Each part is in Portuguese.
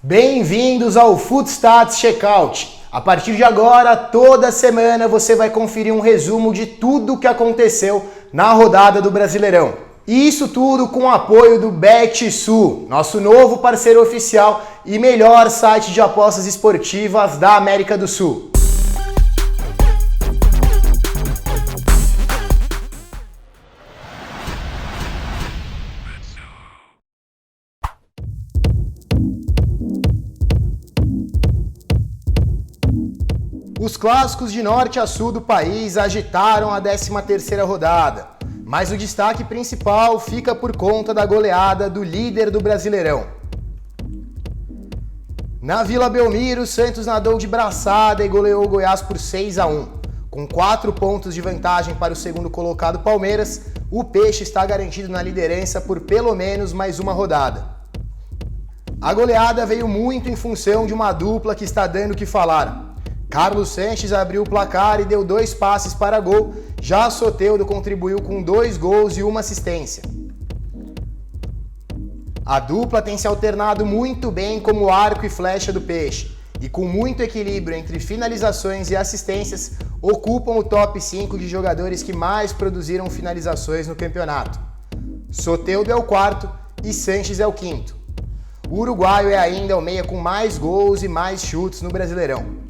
Bem-vindos ao Footstats Checkout. A partir de agora, toda semana você vai conferir um resumo de tudo o que aconteceu na rodada do Brasileirão. E isso tudo com o apoio do BetSul, nosso novo parceiro oficial e melhor site de apostas esportivas da América do Sul. Os clássicos de norte a sul do país agitaram a 13ª rodada, mas o destaque principal fica por conta da goleada do líder do Brasileirão. Na Vila Belmiro, o Santos nadou de braçada e goleou o Goiás por 6-1. Com 4 pontos de vantagem para o segundo colocado Palmeiras, o Peixe está garantido na liderança por pelo menos mais uma rodada. A goleada veio muito em função de uma dupla que está dando o que falar. Carlos Sanches abriu o placar e deu 2 passes para gol, já Soteldo contribuiu com 2 gols e 1 assistência. A dupla tem se alternado muito bem como arco e flecha do Peixe, e com muito equilíbrio entre finalizações e assistências, ocupam o top 5 de jogadores que mais produziram finalizações no campeonato. Soteldo é o 4º e Sanches é o 5º. O uruguaio é ainda o meia com mais gols e mais chutes no Brasileirão.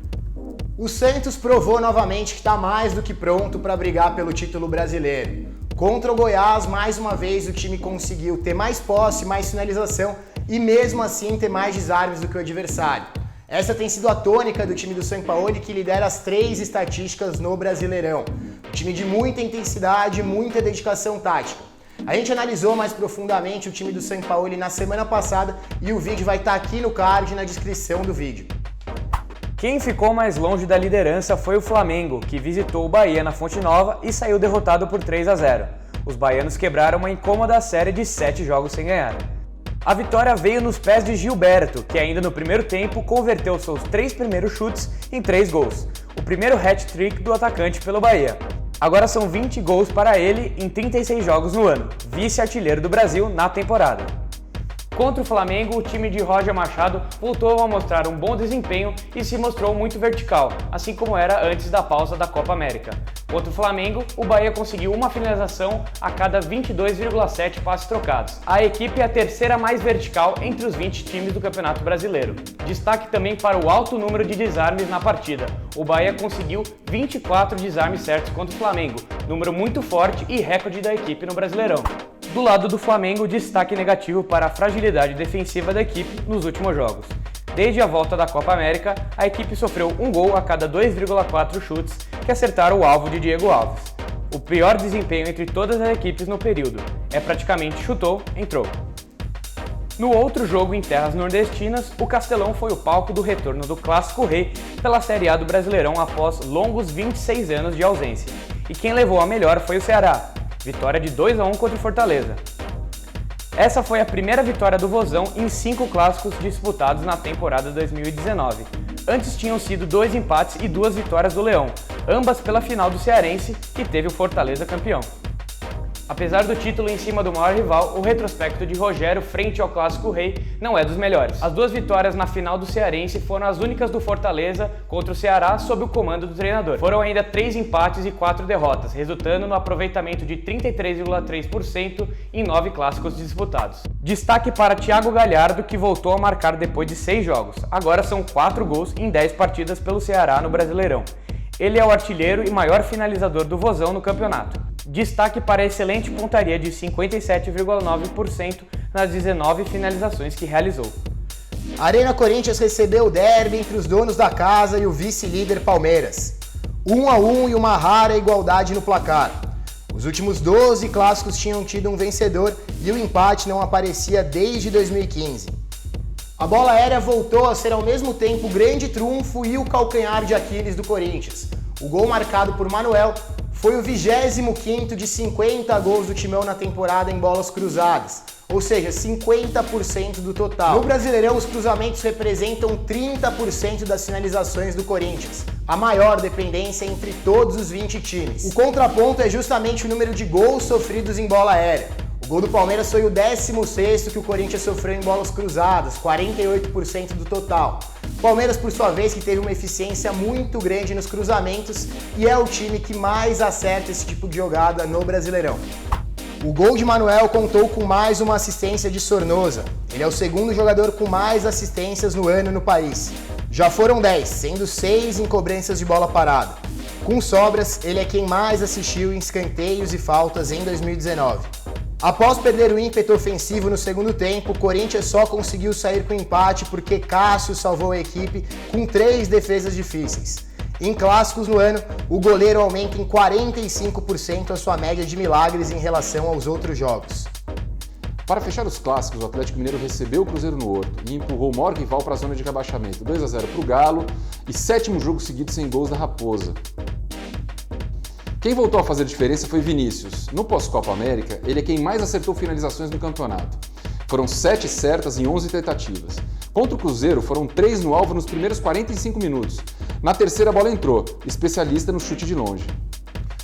O Santos provou novamente que está mais do que pronto para brigar pelo título brasileiro. Contra o Goiás, mais uma vez o time conseguiu ter mais posse, mais finalização e mesmo assim ter mais desarmes do que o adversário. Essa tem sido a tônica do time do Sampaoli, que lidera as 3 estatísticas no Brasileirão. Um time de muita intensidade e muita dedicação tática. A gente analisou mais profundamente o time do Sampaoli na semana passada e o vídeo vai estar aqui no card na descrição do vídeo. Quem ficou mais longe da liderança foi o Flamengo, que visitou o Bahia na Fonte Nova e saiu derrotado por 3-0. Os baianos quebraram uma incômoda série de 7 jogos sem ganhar. A vitória veio nos pés de Gilberto, que ainda no primeiro tempo converteu seus 3 primeiros chutes em 3 gols, o primeiro hat-trick do atacante pelo Bahia. Agora são 20 gols para ele em 36 jogos no ano, vice-artilheiro do Brasil na temporada. Contra o Flamengo, o time de Roger Machado voltou a mostrar um bom desempenho e se mostrou muito vertical, assim como era antes da pausa da Copa América. Contra o Flamengo, o Bahia conseguiu uma finalização a cada 22,7 passes trocados. A equipe é a terceira mais vertical entre os 20 times do Campeonato Brasileiro. Destaque também para o alto número de desarmes na partida. O Bahia conseguiu 24 desarmes certos contra o Flamengo, número muito forte e recorde da equipe no Brasileirão. Do lado do Flamengo, destaque negativo para a fragilidade defensiva da equipe nos últimos jogos. Desde a volta da Copa América, a equipe sofreu um gol a cada 2,4 chutes que acertaram o alvo de Diego Alves. O pior desempenho entre todas as equipes no período. É praticamente chutou, entrou. No outro jogo em terras nordestinas, o Castelão foi o palco do retorno do Clássico Rei pela Série A do Brasileirão após longos 26 anos de ausência. E quem levou a melhor foi o Ceará. Vitória de 2-1 contra o Fortaleza. Essa foi a primeira vitória do Vozão em 5 clássicos disputados na temporada 2019. Antes tinham sido 2 empates e 2 vitórias do Leão, ambas pela final do Cearense, que teve o Fortaleza campeão. Apesar do título em cima do maior rival, o retrospecto de Rogério frente ao Clássico Rei não é dos melhores. As 2 vitórias na final do Cearense foram as únicas do Fortaleza contra o Ceará sob o comando do treinador. Foram ainda 3 empates e 4 derrotas, resultando no aproveitamento de 33,3% em 9 clássicos disputados. Destaque para Thiago Galhardo, que voltou a marcar depois de 6 jogos. Agora são 4 gols em 10 partidas pelo Ceará no Brasileirão. Ele é o artilheiro e maior finalizador do Vozão no campeonato. Destaque para a excelente pontaria de 57,9% nas 19 finalizações que realizou. A Arena Corinthians recebeu o derby entre os donos da casa e o vice-líder Palmeiras. 1-1 e uma rara igualdade no placar. Os últimos 12 clássicos tinham tido um vencedor e o empate não aparecia desde 2015. A bola aérea voltou a ser ao mesmo tempo o grande trunfo e o calcanhar de Aquiles do Corinthians. O gol marcado por Manuel foi o 25º de 50 gols do Timão na temporada em bolas cruzadas, ou seja, 50% do total. No Brasileirão, os cruzamentos representam 30% das finalizações do Corinthians, a maior dependência entre todos os 20 times. O contraponto é justamente o número de gols sofridos em bola aérea. O gol do Palmeiras foi o 16º que o Corinthians sofreu em bolas cruzadas, 48% do total. O Palmeiras, por sua vez, que teve uma eficiência muito grande nos cruzamentos e é o time que mais acerta esse tipo de jogada no Brasileirão. O gol de Manuel contou com mais uma assistência de Sornosa. Ele é o segundo jogador com mais assistências no ano no país. Já foram 10, sendo 6 em cobranças de bola parada. Com sobras, ele é quem mais assistiu em escanteios e faltas em 2019. Após perder o ímpeto ofensivo no segundo tempo, o Corinthians só conseguiu sair com empate porque Cássio salvou a equipe com 3 defesas difíceis. Em clássicos no ano, o goleiro aumenta em 45% a sua média de milagres em relação aos outros jogos. Para fechar os clássicos, o Atlético Mineiro recebeu o Cruzeiro no Horto e empurrou o maior rival para a zona de rebaixamento, 2-0 para o Galo e 7º jogo seguido sem gols da Raposa. Quem voltou a fazer diferença foi Vinícius. No pós-Copa América, ele é quem mais acertou finalizações no campeonato. Foram 7 certas em 11 tentativas. Contra o Cruzeiro, foram 3 no alvo nos primeiros 45 minutos. Na terceira, a bola entrou, especialista no chute de longe.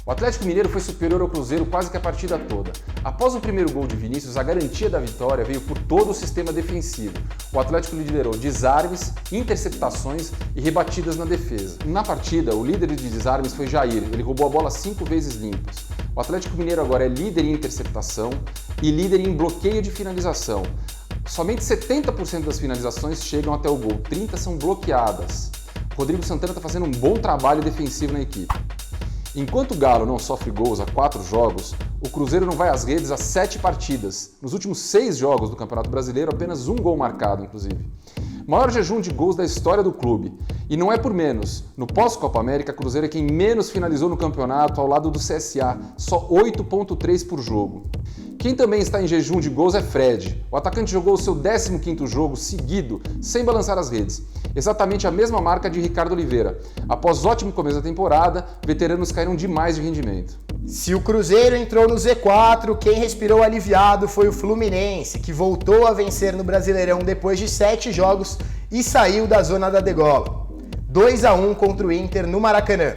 O Atlético Mineiro foi superior ao Cruzeiro quase que a partida toda. Após o primeiro gol de Vinícius, a garantia da vitória veio por todo o sistema defensivo. O Atlético liderou desarmes, interceptações e rebatidas na defesa. Na partida, o líder de desarmes foi Jair, ele roubou a bola 5 vezes limpas. O Atlético Mineiro agora é líder em interceptação e líder em bloqueio de finalização. Somente 70% das finalizações chegam até o gol, 30% são bloqueadas. Rodrigo Santana está fazendo um bom trabalho defensivo na equipe. Enquanto o Galo não sofre gols há 4 jogos, o Cruzeiro não vai às redes há 7 partidas. Nos últimos 6 jogos do Campeonato Brasileiro, apenas 1 gol marcado, inclusive. Maior jejum de gols da história do clube. E não é por menos. No pós-Copa América, o Cruzeiro é quem menos finalizou no campeonato, ao lado do CSA, só 8,3 por jogo. Quem também está em jejum de gols é Fred. O atacante jogou o seu 15º jogo seguido, sem balançar as redes. Exatamente a mesma marca de Ricardo Oliveira. Após ótimo começo da temporada, veteranos caíram demais de rendimento. Se o Cruzeiro entrou no Z4, quem respirou aliviado foi o Fluminense, que voltou a vencer no Brasileirão depois de 7 jogos e saiu da zona da degola. 2-1 contra o Inter no Maracanã.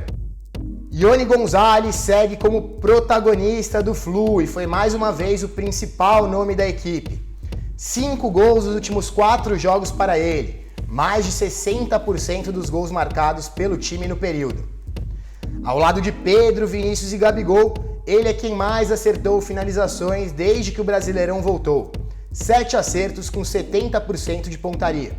Ione Gonzalez segue como protagonista do Flu e foi mais uma vez o principal nome da equipe. 5 gols nos últimos 4 jogos para ele, mais de 60% dos gols marcados pelo time no período. Ao lado de Pedro, Vinícius e Gabigol, ele é quem mais acertou finalizações desde que o Brasileirão voltou. 7 acertos com 70% de pontaria.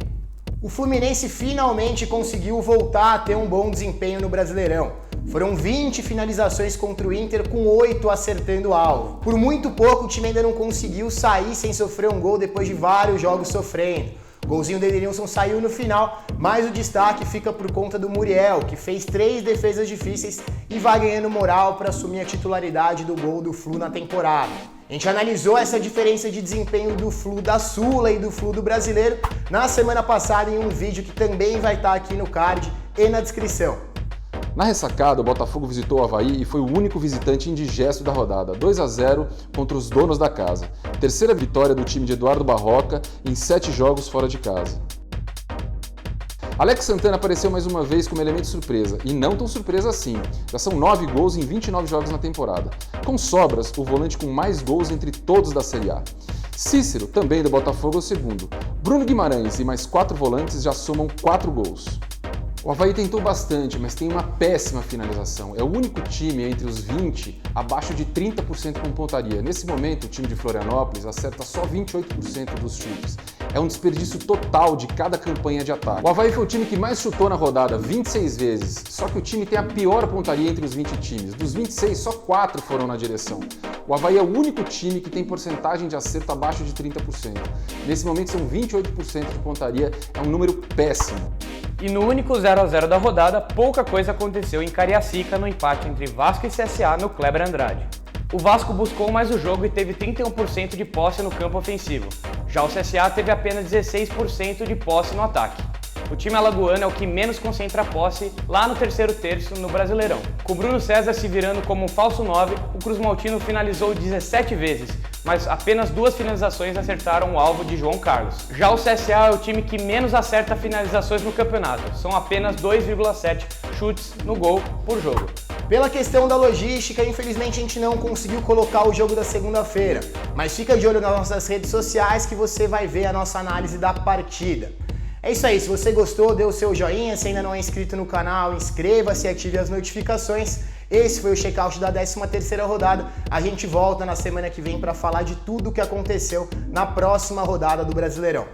O Fluminense finalmente conseguiu voltar a ter um bom desempenho no Brasileirão. Foram 20 finalizações contra o Inter, com 8 acertando o alvo. Por muito pouco, o time ainda não conseguiu sair sem sofrer um gol depois de vários jogos sofrendo. O golzinho do Edenilson saiu no final, mas o destaque fica por conta do Muriel, que fez 3 defesas difíceis e vai ganhando moral para assumir a titularidade do gol do Flu na temporada. A gente analisou essa diferença de desempenho do Flu da Sula e do Flu do Brasileiro na semana passada em um vídeo que também vai estar aqui no card e na descrição. Na ressacada, o Botafogo visitou o Avaí e foi o único visitante indigesto da rodada, 2-0 contra os donos da casa. Terceira vitória do time de Eduardo Barroca em 7 jogos fora de casa. Alex Santana apareceu mais uma vez como elemento surpresa, e não tão surpresa assim. Já são 9 gols em 29 jogos na temporada. Com sobras, o volante com mais gols entre todos da Série A. Cícero, também do Botafogo, é o segundo. Bruno Guimarães e mais 4 volantes já somam 4 gols. O Avaí tentou bastante, mas tem uma péssima finalização. É o único time entre os 20 abaixo de 30% com pontaria. Nesse momento, o time de Florianópolis acerta só 28% dos chutes. É um desperdício total de cada campanha de ataque. O Avaí foi o time que mais chutou na rodada, 26 vezes. Só que o time tem a pior pontaria entre os 20 times. Dos 26, só 4 foram na direção. O Avaí é o único time que tem porcentagem de acerto abaixo de 30%. Nesse momento são 28% de pontaria, é um número péssimo. E no único 0-0 da rodada, pouca coisa aconteceu em Cariacica no empate entre Vasco e CSA no Kleber Andrade. O Vasco buscou mais o jogo e teve 31% de posse no campo ofensivo. Já o CSA teve apenas 16% de posse no ataque. O time alagoano é o que menos concentra a posse lá no terceiro terço no Brasileirão. Com o Bruno César se virando como um falso 9, o Cruz Maltino finalizou 17 vezes, mas apenas 2 finalizações acertaram o alvo de João Carlos. Já o CSA é o time que menos acerta finalizações no campeonato, são apenas 2,7 chutes no gol por jogo. Pela questão da logística, infelizmente a gente não conseguiu colocar o jogo da segunda-feira, mas fica de olho nas nossas redes sociais que você vai ver a nossa análise da partida. É isso aí, se você gostou, dê o seu joinha, se ainda não é inscrito no canal, inscreva-se e ative as notificações. Esse foi o check-out da 13ª rodada. A gente volta na semana que vem para falar de tudo o que aconteceu na próxima rodada do Brasileirão.